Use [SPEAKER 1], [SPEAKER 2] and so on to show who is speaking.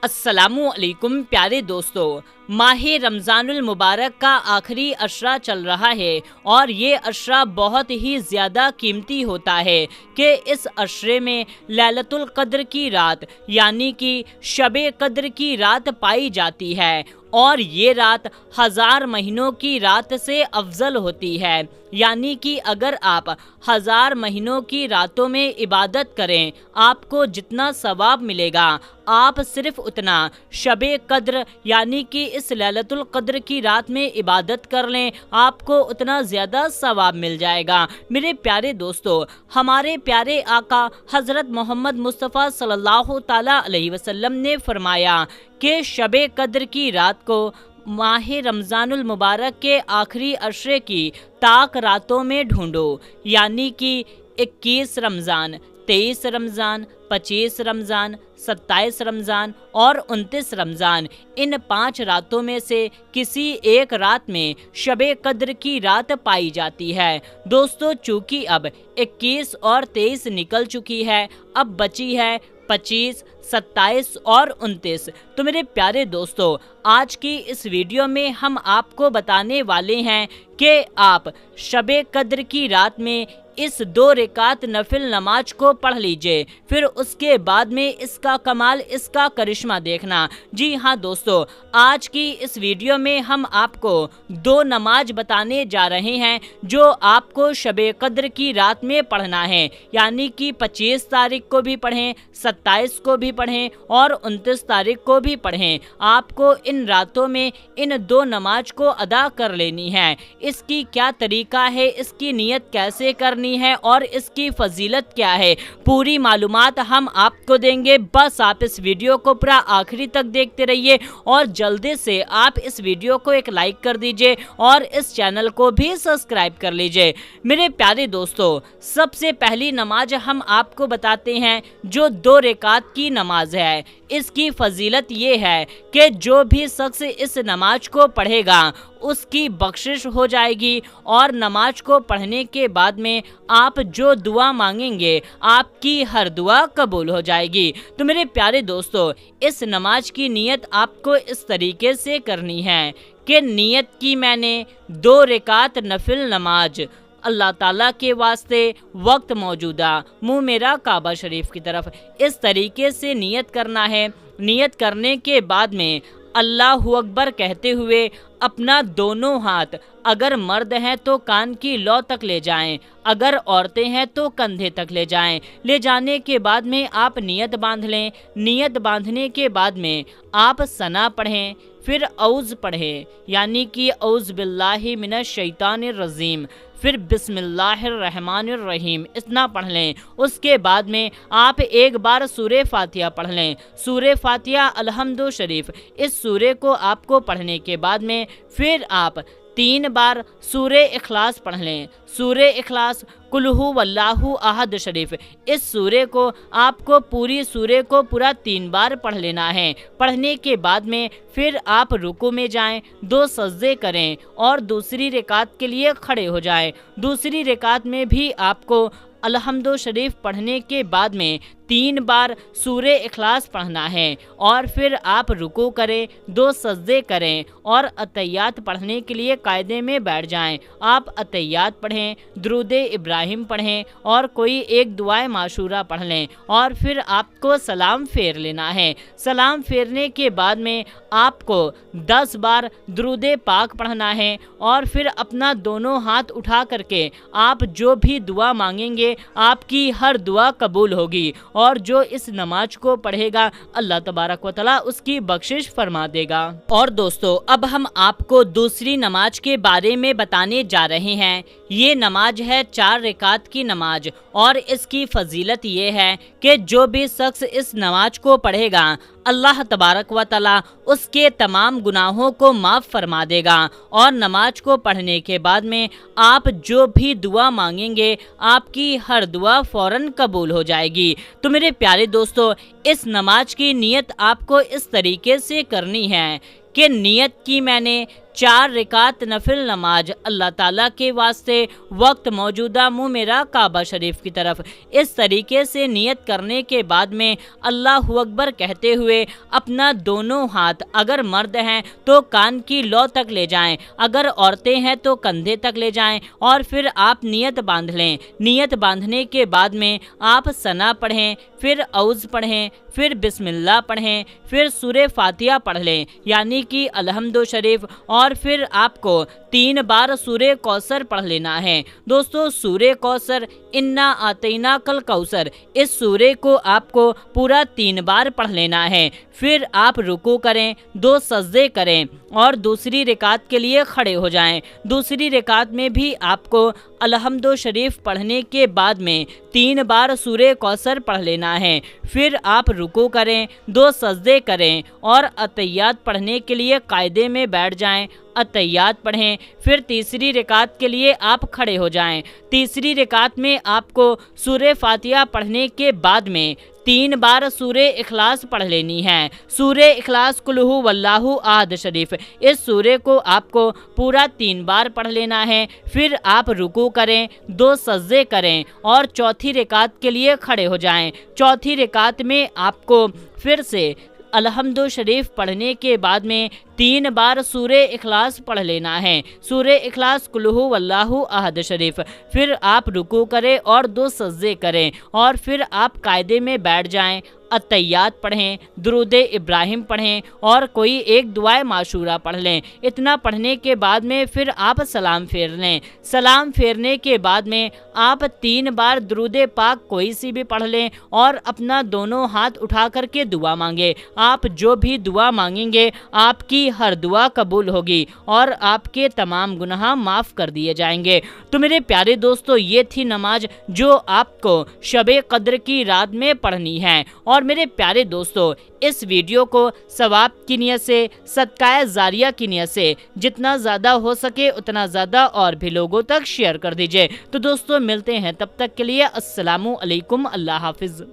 [SPEAKER 1] अस्सलामु अलैकुम प्यारे दोस्तों, माह रमज़ान मुबारक का आखिरी अशरा चल रहा है और ये अशरा बहुत ही ज़्यादा कीमती होता है कि इस अशरे में लैलतुल क़द्र की रात यानी कि शब-ए क़द्र की रात पाई जाती है और ये रात 1000 महीनों की रात से अफजल होती है। यानी कि अगर आप 1000 महीनों की रातों में इबादत करें, आपको जितना सवाब मिलेगा आप सिर्फ उतना शब-ए क़द्र यानी कि इस लैलतुल क़द्र की रात में इबादत कर लें, आपको उतना ज़्यादा सवाब मिल जाएगा। मेरे प्यारे दोस्तों, हमारे प्यारे आका हज़रत मोहम्मद मुस्तफ़ा सल्लल्लाहु ताला अलैहि वसल्लम ने फरमाया कि शब-ए क़द्र की रात को माह रमज़ानुल मुबारक के आखिरी अशरे की ताक रातों में ढूंढो, यानी कि 21 रमज़ान, 23 रमज़ान, 25 रमज़ान, 27 रमज़ान और 29 रमज़ान, इन 5 रातों में से किसी एक रात में शब-ए क़द्र की रात पाई जाती है। दोस्तों, चूँकि अब 21 और 23 निकल चुकी है, अब बची है 25, 27 और 29। तो मेरे प्यारे दोस्तों, आज की इस वीडियो में हम आपको बताने वाले हैं कि आप शब-ए क़द्र की रात में इस 2 रकात नफिल नमाज को पढ़ लीजिए, फिर उसके बाद में इसका कमाल, इसका करिश्मा देखना। जी हाँ दोस्तों, आज की इस वीडियो में हम आपको 2 नमाज बताने जा रहे हैं जो आपको शब-ए क़द्र की रात में पढ़ना है, यानी कि 25 तारीख को भी पढ़ें, 27 को भी पढ़ें और 29 तारीख को भी पढ़ें। आपको इन रातों में इन 2 नमाज को अदा कर लेनी है। इसकी क्या तरीका है, इसकी नियत कैसे करनी है और इसकी फजीलत क्या है, पूरी मालूमात हम आपको देंगे। बस आप इस वीडियो को पूरा आखिरी तक देखते रहिए और जल्दी से आप इस वीडियो को एक लाइक कर दीजिए और इस चैनल को भी सब्सक्राइब कर लीजिए। मेरे प्यारे दोस्तों, सबसे पहली नमाज हम आपको बताते हैं जो 2 रकात की नमाज है। इसकी फजीलत ये है कि जो भी शख्स इस नमाज को पढ़ेगा उसकी बख्शिश हो जाएगी और नमाज को पढ़ने के बाद में आप जो दुआ मांगेंगे आपकी हर दुआ कबूल हो जाएगी। तो मेरे प्यारे दोस्तों, इस नमाज की नियत आपको इस तरीके से करनी है कि नियत की मैंने 2 रकात नफिल नमाज अल्लाह ताला के वास्ते, वक्त मौजूदा, मुँह मेरा काबा शरीफ की तरफ, इस तरीके से नियत करना है। नियत करने के बाद में अल्लाहु अकबर कहते हुए अपना दोनों हाथ, अगर मर्द हैं तो कान की लौ तक ले जाएं, अगर औरतें हैं तो कंधे तक ले जाएं। ले जाने के बाद में आप नियत बांध लें। नियत बांधने के बाद में आप सना पढ़ें, फिर औज़ पढ़ें, यानी कि औज़ बिल्लाहि मिनश शैतानिर रजीम, फिर बिस्मिल्लाहिर्रहमानिर्रहीम, इतना पढ़ लें। उसके बाद में आप एक बार सूरे फातिहा पढ़ लें। सूरे फातिहा अलहम्दु शरीफ, इस सूरे को आपको पढ़ने के बाद में फिर आप 3 बार सूरे इखलास पढ़ लें। सूरे इखलास, कुल्हु वल्लाहु अहद शरीफ, इस सूरे को आपको पूरी सूरे को पूरा 3 बार पढ़ लेना है। पढ़ने के बाद में फिर आप रुकू में जाएं, 2 सजदे करें और दूसरी रकात के लिए खड़े हो जाएं। दूसरी रकात में भी आपको अलहम्दु शरीफ पढ़ने के बाद में 3 बार सूरे इखलास पढ़ना है और फिर आप रुकू करें, 2 सजदे करें और अतहियात पढ़ने के लिए कायदे में बैठ जाएं। आप अतहियात पढ़ें, दुरूद इब्राहिम पढ़ें और कोई एक दुआए माशूरा पढ़ लें और फिर आपको सलाम फेर लेना है। सलाम फेरने के बाद में आपको 10 बार दुरूद पाक पढ़ना है और फिर अपना दोनों हाथ उठा करके आप जो भी दुआ मांगेंगे आपकी हर दुआ कबूल होगी और जो इस नमाज को पढ़ेगा अल्लाह तबारक व तआला उसकी बख्शिश फरमा देगा। और दोस्तों, अब हम आपको दूसरी नमाज के बारे में बताने जा रहे हैं। ये नमाज है 4 रकात की नमाज और इसकी फजीलत ये है कि जो भी शख्स इस नमाज को पढ़ेगा अल्लाह तबारक व तआला उसके तमाम गुनाहों को माफ़ फरमा देगा और नमाज को पढ़ने के बाद में आप जो भी दुआ मांगेंगे आपकी हर दुआ फ़ौरन कबूल हो जाएगी। तो मेरे प्यारे दोस्तों, इस नमाज की नियत आपको इस तरीके से करनी है कि नियत की मैंने 4 रकात नफिल नमाज अल्लाह ताला के वास्ते, वक्त मौजूदा मुँह मेरा काबा शरीफ की तरफ। इस तरीके से नियत करने के बाद में अल्लाह अकबर कहते हुए अपना दोनों हाथ, अगर मर्द हैं तो कान की लौ तक ले जाएं, अगर औरतें हैं तो कंधे तक ले जाएं, और फिर आप नियत बांध लें। नियत बांधने के बाद में आप सना पढ़ें, फिर औज़ पढ़ें, फिर बिस्मिल्लाह पढ़ें, फिर सूरे फातिहा पढ़ लें यानी कि अलहम्दु शरीफ, और फिर आपको 3 बार सूरे कौसर पढ़ लेना है। दोस्तों, सूरे कौसर, इन्ना आतैना कल कौसर, इस सूरे को आपको पूरा 3 बार पढ़ लेना है। फिर आप रुकू करें, 2 सजदे करें और दूसरी रकात के लिए खड़े हो जाएं। दूसरी रकात में भी आपको अलहम्दु शरीफ पढ़ने के बाद में 3 बार सूरे कौसर पढ़ लेना है। फिर आप रुकू करें, 2 सजदे करें और अतहियात पढ़ने के लिए कायदे में बैठ जाएं। अतहियात पढ़ें, फिर तीसरी रकात के लिए आप खड़े हो जाएं। तीसरी रकात में आपको सूरे फातिहा पढ़ने के बाद में 3 बार सूरे इखलास पढ़ लेनी है। सूरे इखलास कुल हु वल्लाहु अहद शरीफ, इस सूरे को आपको पूरा 3 बार पढ़ लेना है। फिर आप रुकू करें, 2 सजदे करें और चौथी रकात के लिए खड़े हो जाएं। चौथी रकात में आपको फिर से अलहम्दु शरीफ पढ़ने के बाद में 3 बार सूरे इखलास पढ़ लेना है। सूरे इखलास कुल हु वल्लाहु अहद शरीफ, फिर आप रुकू करें और 2 सजदे करें और फिर आप कायदे में बैठ जाएं। अतहियात पढ़ें, दुरूद इब्राहिम पढ़ें और कोई एक दुआए माशूरा पढ़ लें। इतना पढ़ने के बाद में फिर आप सलाम फेर लें। सलाम फेरने के बाद में आप 3 बार दुरूद पाक कोई सी भी पढ़ लें और अपना दोनों हाथ उठा करके दुआ मांगे। आप जो भी दुआ मांगेंगे आपकी हर दुआ कबूल होगी और आपके तमाम गुनाह माफ़ कर दिए जाएंगे। तो मेरे प्यारे दोस्तों, ये थी नमाज जो आपको शबे कद्र की रात में पढ़नी है। और मेरे प्यारे दोस्तों, इस वीडियो को सवाब की नियत से, सदकाए जारिया की नियत से जितना ज़्यादा हो सके उतना ज़्यादा और भी लोगों तक शेयर कर दीजिए। तो दोस्तों, मिलते हैं तब तक के लिए अस्सलामु अलैकुम, अल्लाह हाफिज़।